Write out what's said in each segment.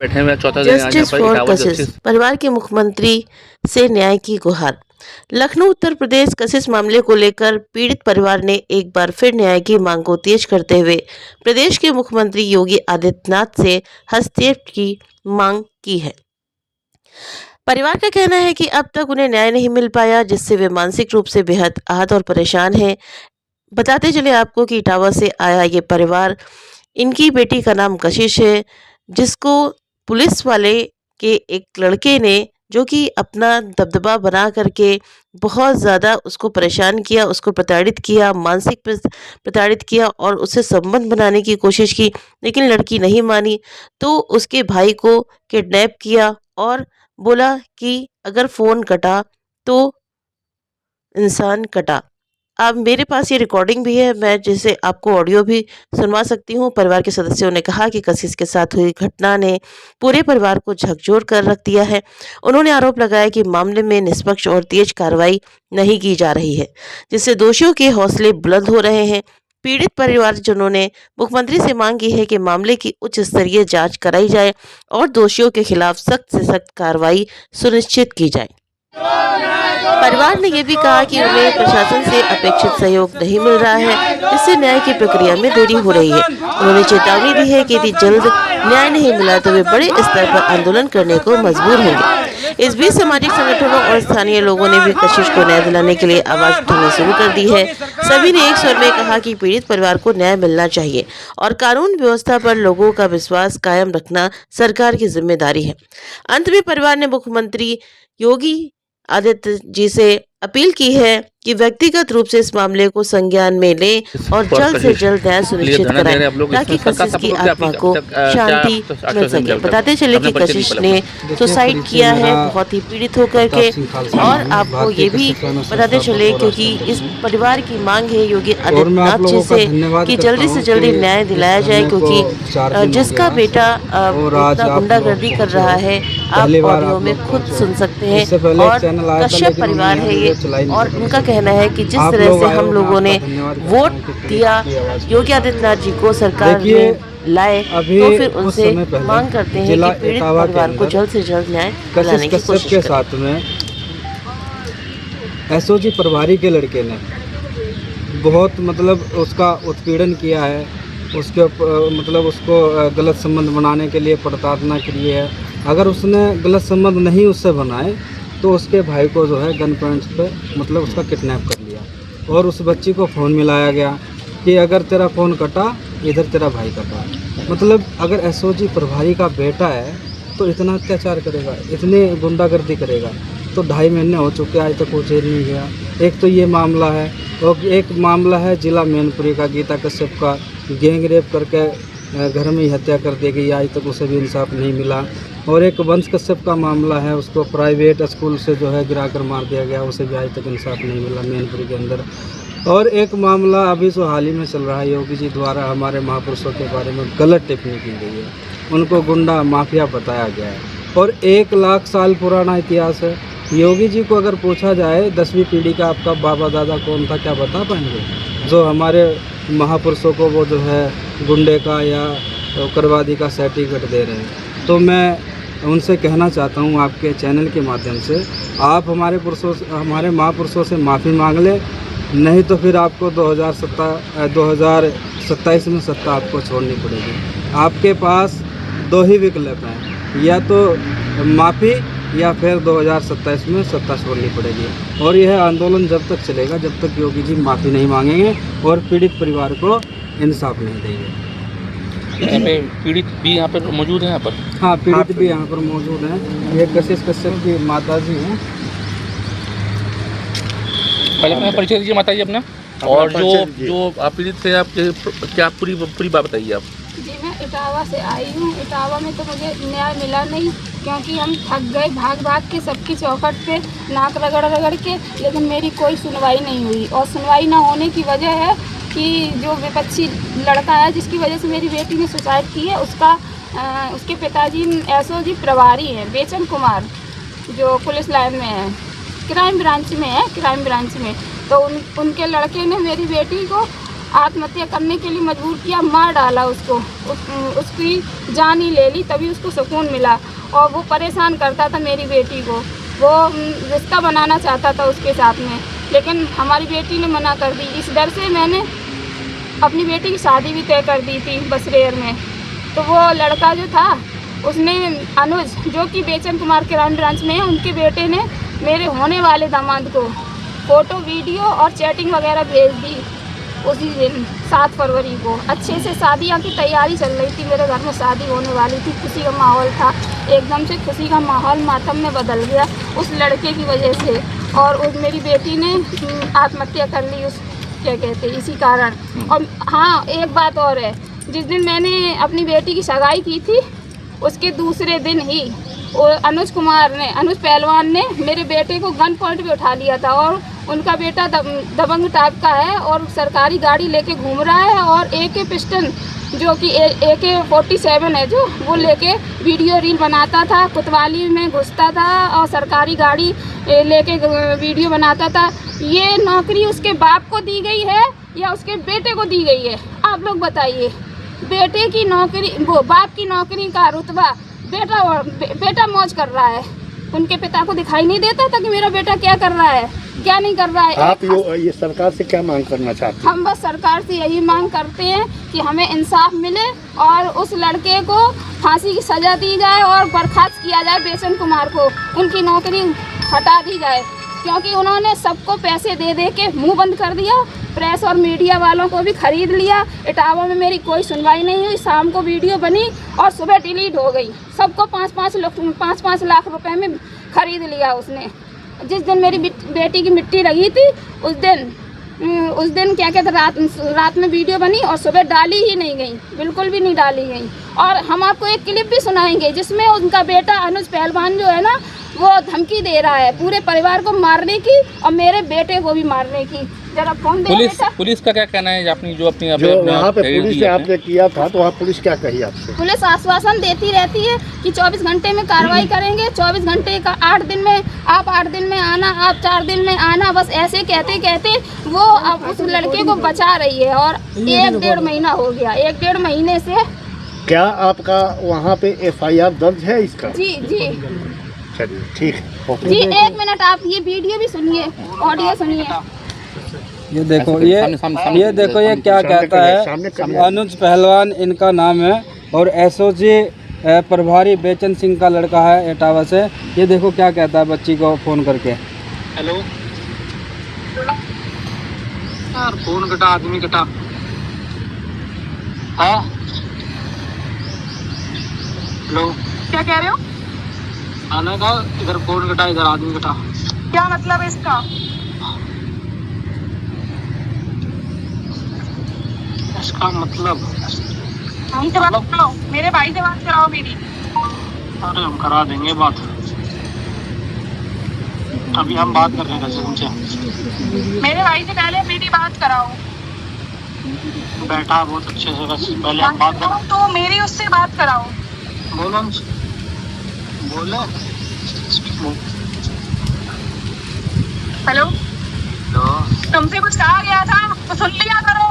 बैठे हुए चौथा दिन आज यहाँ जस्टिस पर फॉर इटावा कशिश, जस्टिस परिवार के मुख्यमंत्री से न्याय की गुहार। लखनऊ उत्तर प्रदेश कशिश मामले को लेकर पीड़ित परिवार ने एक बार फिर न्याय की मांग को तेज करते हुए प्रदेश के मुख्यमंत्री योगी आदित्यनाथ से हस्तक्षेप की मांग की है। परिवार का कहना है कि अब तक उन्हें न्याय नहीं मिल पाया, जिससे वे मानसिक रूप से बेहद आहत और परेशान हैं। बताते चले आपको कि इटावा से आया ये परिवार, इनकी बेटी का नाम कशिश है, जिसको पुलिस वाले के एक लड़के ने, जो कि अपना दबदबा बना करके बहुत ज़्यादा उसको परेशान किया, उसको प्रताड़ित किया, मानसिक प्रताड़ित किया और उससे संबंध बनाने की कोशिश की, लेकिन लड़की नहीं मानी। तो उसके भाई को किडनैप किया और बोला कि अगर फ़ोन कटा तो इंसान कटा। अब मेरे पास ये रिकॉर्डिंग भी है, मैं जिसे आपको ऑडियो भी सुनवा सकती हूँ। परिवार के सदस्यों ने कहा कि कशिश के साथ हुई घटना ने पूरे परिवार को झकझोर कर रख दिया है। उन्होंने आरोप लगाया कि मामले में निष्पक्ष और तेज कार्रवाई नहीं की जा रही है, जिससे दोषियों के हौसले बुलंद हो रहे हैं। पीड़ित परिवारजनों ने मुख्यमंत्री से मांग की है कि मामले की उच्च स्तरीय जांच कराई जाए और दोषियों के खिलाफ सख्त से सख्त कार्रवाई सुनिश्चित की जाए। परिवार ने यह भी कहा कि उन्हें प्रशासन से अपेक्षित सहयोग नहीं मिल रहा है, जिससे न्याय की प्रक्रिया में देरी हो रही है। उन्होंने चेतावनी दी है कि यदि जल्द न्याय नहीं मिला तो वे बड़े स्तर पर आंदोलन करने को मजबूर होंगे। इस बीच सामाजिक संगठनों और स्थानीय लोगों ने भी कशिश को न्याय दिलाने के लिए आवाज उठानी शुरू कर दी है। सभी ने एक स्वर में कहा कि पीड़ित परिवार को न्याय मिलना चाहिए और कानून व्यवस्था पर लोगों का विश्वास कायम रखना सरकार की जिम्मेदारी है। अंत में परिवार ने मुख्यमंत्री योगी आदित्य जी से अपील की है कि व्यक्तिगत रूप से इस मामले को संज्ञान में लें और जल्द से जल्द न्याय सुनिश्चित कराएं ताकि कशिश की आत्मा को शांति मिल सके। बताते चले कि कशिश ने सुसाइड किया है बहुत ही पीड़ित होकर के। और आपको ये भी बताते चले, क्योंकि इस परिवार की मांग है योगी आदित्यनाथ जी से कि जल्दी से जल्दी न्याय दिलाया जाए, क्योंकि जिसका बेटा इतना गुंडागर्दी कर रहा है आप ऑडियो में खुद सुन सकते हैं। और कश्यप परिवार है ये, और उनका कहना है कि जिस तरह से हम लोगों ने वोट दिया योगी आदित्यनाथ जी को सरकार में लाए, तो फिर उनसे मांग करते हैं कि पीड़ित परिवार को जल्द से जल्द न्याय दिलाने की कोशिश के साथ में एसओजी प्रभारी के लड़के ने बहुत उसका उत्पीड़न किया है, उसके उसको गलत संबंध बनाने के लिए प्रताड़ना की है। अगर उसने गलत संबंध नहीं उससे बनाए तो उसके भाई को जो है गन पॉइंट पे उसका किडनैप कर लिया और उस बच्ची को फ़ोन मिलाया गया कि अगर तेरा फ़ोन कटा इधर तेरा भाई कटा। अगर एसओजी प्रभारी का बेटा है तो इतना अत्याचार करेगा, इतनी गुंडागर्दी करेगा, तो 2.5 महीने हो चुके आज तक वो जेल नहीं गया। एक तो ये मामला है और एक मामला है जिला मैनपुरी का, गीता कश्यप का गैंग रेप करके घर में ही हत्या कर दी गई, आज तक उसे भी इंसाफ नहीं मिला। और एक वंश कश्यप का मामला है, उसको प्राइवेट स्कूल से जो है गिरा कर मार दिया गया, उसे भी आज तक इंसाफ नहीं मिला मैनपुरी के अंदर। और एक मामला अभी जो हाल ही में चल रहा है, योगी जी द्वारा हमारे महापुरुषों के बारे में गलत टिप्पणी की गई है, उनको गुंडा माफिया बताया गया है और 1 लाख साल पुराना इतिहास है। योगी जी को अगर पूछा जाए 10वीं पीढ़ी का आपका बाबा दादा कौन था, क्या बता पाएंगे? जो हमारे महापुरुषों को वो जो है गुंडे का या उग्रवादी का सर्टिफिकेट दे रहे हैं। तो मैं उनसे कहना चाहता हूं आपके चैनल के माध्यम से, आप हमारे महापुरुषों से माफ़ी मांग लें, नहीं तो फिर आपको 2027 में सत्ता आपको छोड़नी पड़ेगी। आपके पास 2 ही विकल्प हैं, या तो माफ़ी या फिर 2027 में सत्ता छोड़नी पड़ेगी। और यह आंदोलन जब तक चलेगा जब तक योगी जी माफ़ी नहीं मांगेंगे और पीड़ित परिवार को इंसाफ नहीं देंगे। यहाँ पे पीड़ित भी यहाँ पर मौजूद है? यहाँ पर हाँ, पीड़ित भी यहाँ पर मौजूद हैं। ये कशिश कश्यप की माता जी हैं। पहले अपना परिचय दीजिए माता जी अपना, और जो आप पीड़ित थे आप क्या पूरी बात बताइए आप। जी, मैं इटावा से आई हूँ। इटावा में तो मुझे न्याय मिला नहीं, क्योंकि हम थक गए भाग के सबकी चौखट पे नाक रगड़ के, लेकिन मेरी कोई सुनवाई नहीं हुई। और सुनवाई ना होने की वजह है कि जो विपक्षी लड़का है जिसकी वजह से मेरी बेटी ने सुसाइड की है, उसके पिताजी एसओजी प्रभारी हैं बेचन कुमार, जो पुलिस लाइन में है, क्राइम ब्रांच में। तो उनके लड़के ने मेरी बेटी को आत्महत्या करने के लिए मजबूर किया, मार डाला उसको, उसकी जान ही ले ली, तभी उसको सुकून मिला। और वो परेशान करता था मेरी बेटी को, वो रिश्ता बनाना चाहता था उसके साथ में, लेकिन हमारी बेटी ने मना कर दी। इस डर से मैंने अपनी बेटी की शादी भी तय कर दी थी बसरेर में। तो वो लड़का जो था उसने, अनुज, जो कि बेचन कुमार के राउंड ब्रांच में है, उनके बेटे ने मेरे होने वाले दामाद को फ़ोटो, वीडियो और चैटिंग वगैरह भेज दी उसी दिन 7 फरवरी को। अच्छे से शादियाँ की तैयारी चल रही थी, मेरे घर में शादी होने वाली थी, खुशी का माहौल था। एकदम से खुशी का माहौल मातम में बदल गया उस लड़के की वजह से, और उस मेरी बेटी ने आत्महत्या कर ली उस, क्या कहते हैं, इसी कारण। और हाँ, एक बात और है, जिस दिन मैंने अपनी बेटी की सगाई की थी उसके दूसरे दिन ही अनुज पहलवान ने मेरे बेटे को गन पॉइंट पे उठा लिया था, और उनका बेटा दबंग टाइप का है और सरकारी गाड़ी लेके घूम रहा है, और AK पिस्टन जो कि AK-47 है जो, वो लेके वीडियो रील बनाता था, कोतवाली में घुसता था और सरकारी गाड़ी लेके वीडियो बनाता था। ये नौकरी उसके बाप को दी गई है या उसके बेटे को दी गई है? आप लोग बताइए। बेटे की नौकरी, वो बाप की नौकरी का रुतबा बेटा मौज कर रहा है, उनके पिता को दिखाई नहीं देता था कि मेरा बेटा क्या कर रहा है, क्या नहीं कर रहा है। आप ये सरकार से क्या मांग करना चाहते हैं? हम बस सरकार से यही मांग करते हैं कि हमें इंसाफ मिले और उस लड़के को फांसी की सज़ा दी जाए और बर्खास्त किया जाए बेचन कुमार को, उनकी नौकरी हटा दी जाए, क्योंकि उन्होंने सबको पैसे दे दे के मुँह बंद कर दिया। प्रेस और मीडिया वालों को भी खरीद लिया। इटावा में मेरी कोई सुनवाई नहीं हुई, शाम को वीडियो बनी और सुबह डिलीट हो गई। सबको 5-5 लाख रुपए में खरीद लिया उसने। जिस दिन मेरी बेटी की मिट्टी लगी थी उस दिन क्या कहते, रात में वीडियो बनी और सुबह डाली ही नहीं गई, बिल्कुल भी नहीं डाली गई। और हम आपको एक क्लिप भी सुनाएंगे जिसमें उनका बेटा अनुज पहलवान जो है ना, वो धमकी दे रहा है पूरे परिवार को मारने की और मेरे बेटे को भी मारने की। जरा फोन दे। पुलिस का क्या कहना है? अपनी जो वहाँ पे पुलिस से आपने किया था, तो वहाँ पुलिस क्या कही आपसे? पुलिस आश्वासन देती रहती है कि 24 घंटे में कार्रवाई करेंगे, 24 घंटे का 8 दिन में आप 8 दिन में आना, आप 4 दिन में आना, बस ऐसे कहते कहते वो अब उस लड़के को बचा रही है। और 1-1.5 महीना हो गया, 1-1.5 महीने से। क्या आपका वहाँ पे FIR दर्ज है इसका? जी। चलिए ठीक है जी, 1 मिनट आप ये वीडियो भी सुनिए, ऑडियो सुनिए। ये देखो, ये क्या कहता है, अनुज पहलवान इनका नाम है और SOG प्रभारी बेचन सिंह का लड़का है इटावा से। ये देखो क्या कहता है बच्ची को फ़ोन करके। हेलो यार, फोन कटा, आदमी कटा। हाँ हेलो, क्या कह रहे हो? आने का, इधर फोन कटा, इधर आदमी कटा। क्या मतलब है इसका? इसका मतलब हमसे बात कराओ, मेरे भाई से बात कराओ मेरी। अरे हम करा देंगे बात, अभी हम बात कर रहे हैं उनसे। मेरे भाई से पहले मेरी बात कराओ। बैठा बहुत अच्छे से, बस पहले हम बात करो तो मेरी उससे बात कराओ। बोलो हेलो, तुमसे कुछ कहा गया था तो सुन लिया करो।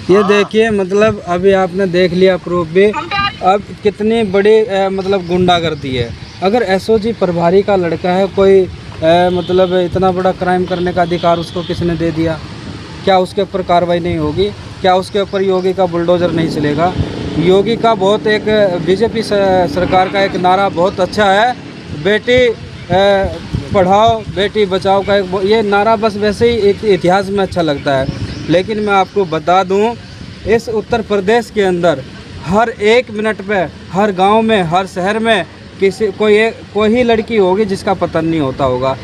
ये देखिए, मतलब अभी आपने देख लिया प्रूफ भी, अब कितनी बड़ी मतलब गुंडागर्दी है। अगर SOG प्रभारी का लड़का है, कोई मतलब इतना बड़ा क्राइम करने का अधिकार उसको किसने दे दिया? क्या उसके ऊपर कार्रवाई नहीं होगी? क्या उसके ऊपर योगी का बुलडोज़र नहीं चलेगा? योगी का बहुत एक BJP सरकार का एक नारा बहुत अच्छा है, बेटी पढ़ाओ बेटी बचाओ का एक, ये नारा बस वैसे ही एक इतिहास में अच्छा लगता है। लेकिन मैं आपको बता दूं, इस उत्तर प्रदेश के अंदर हर 1 मिनट पे, हर गांव में, हर शहर में कोई ही लड़की होगी जिसका पता नहीं होता होगा।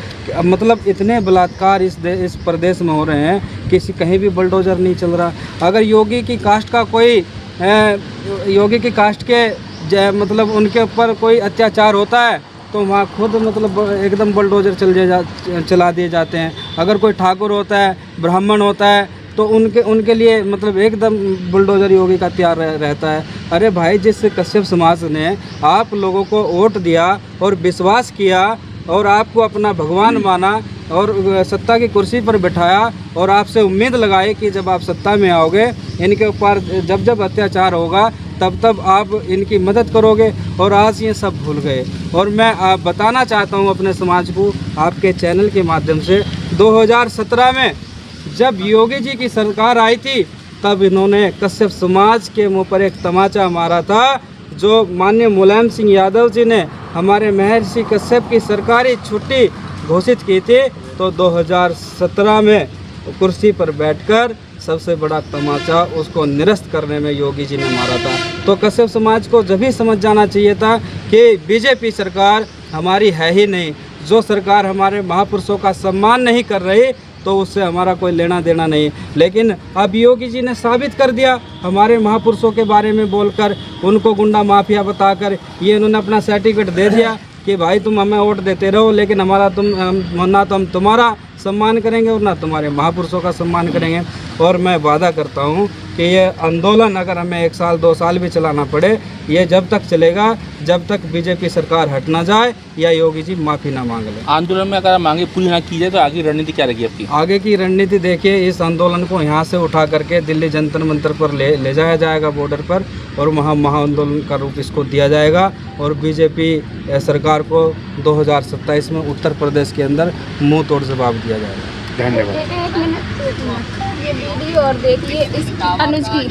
मतलब इतने बलात्कार इस प्रदेश में हो रहे हैं, किसी कहीं भी बुलडोज़र नहीं चल रहा। अगर योगी की कास्ट का कोई योगी की कास्ट के मतलब उनके ऊपर कोई अत्याचार होता है तो वहाँ खुद मतलब एकदम बुलडोज़र चला दिए जाते हैं। अगर कोई ठाकुर होता है, ब्राह्मण होता है, तो उनके लिए मतलब एकदम बुलडोज़र योगी का तैयार रहता है। अरे भाई, जिस कश्यप समाज ने आप लोगों को वोट दिया और विश्वास किया और आपको अपना भगवान माना, और सत्ता की कुर्सी पर बिठाया और आपसे उम्मीद लगाई कि जब आप सत्ता में आओगे इनके ऊपर जब जब अत्याचार होगा तब तब आप इनकी मदद करोगे, और आज ये सब भूल गए। और मैं बताना चाहता हूँ अपने समाज को आपके चैनल के माध्यम से, 2017 में जब योगी जी की सरकार आई थी तब इन्होंने कश्यप समाज के मुंह पर एक तमाचा मारा था। जो माननीय मुलायम सिंह यादव जी ने हमारे महर्षि कश्यप की सरकारी छुट्टी घोषित की थी, तो 2017 में कुर्सी पर बैठकर सबसे बड़ा तमाचा उसको निरस्त करने में योगी जी ने मारा था। तो कश्यप समाज को जब ही समझ जाना चाहिए था कि बीजेपी सरकार हमारी है ही नहीं। जो सरकार हमारे महापुरुषों का सम्मान नहीं कर रही तो उससे हमारा कोई लेना देना नहीं। लेकिन अब योगी जी ने साबित कर दिया, हमारे महापुरुषों के बारे में बोलकर, उनको गुंडा माफिया बताकर ये इन्होंने अपना सर्टिफिकेट दे दिया कि भाई तुम हमें वोट देते रहो, लेकिन हमारा ना तो हम तुम्हारा सम्मान करेंगे और ना तुम्हारे महापुरुषों का सम्मान करेंगे। और मैं वादा करता हूँ कि ये आंदोलन अगर हमें 1 साल 2 साल भी चलाना पड़े, ये जब तक चलेगा जब तक बीजेपी सरकार हट ना जाए या योगी जी माफ़ी ना मांग ले। आंदोलन में अगर मांगे पूरी ना की जाए तो आगे रणनीति क्या रहेगी आपकी? आगे की रणनीति देखिए, इस आंदोलन को यहाँ से उठा करके दिल्ली जंतर मंतर पर ले जाया जाएगा बॉर्डर पर, और वहाँ महाआंदोलन का रूप इसको दिया जाएगा। और बीजेपी सरकार को 2027 में उत्तर प्रदेश के अंदर मुंह तोड़ जवाब दिया जाएगा। धन्यवाद। एक मिनट, ये वीडियो और देखिए इस अनुज की।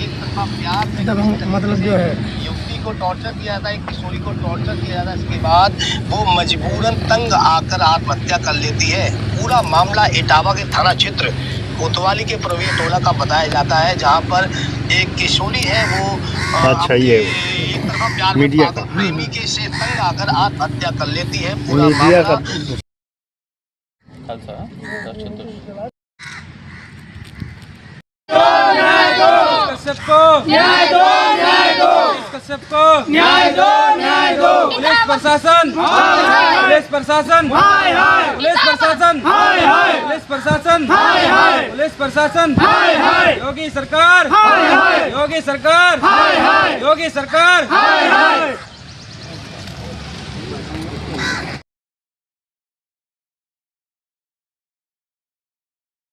मतलब जो है युवती को टॉर्चर किया था, एक किशोरी को टॉर्चर किया था, इसके बाद वो मजबूरन तंग आकर आत्महत्या कर लेती है। पूरा मामला इटावा के थाना क्षेत्र कोतवाली के प्रवीण टोला का बताया जाता है, जहां पर एक किशोरी है वो अच्छा ये एक तरफा प्यार में मीडिया पागल प्रेमी के से तंग आकर आत्महत्या कर लेती है। पूरा मीडिया का मामला कश्यप को न्याय दो, न्याय दो। कश्यप को न्याय दो, न्याय दो। पुलिस प्रशासन, पुलिस प्रशासन, पुलिस प्रशासन, पुलिस प्रशासन, पुलिस प्रशासन, योगी सरकार, योगी सरकार, योगी सरकार।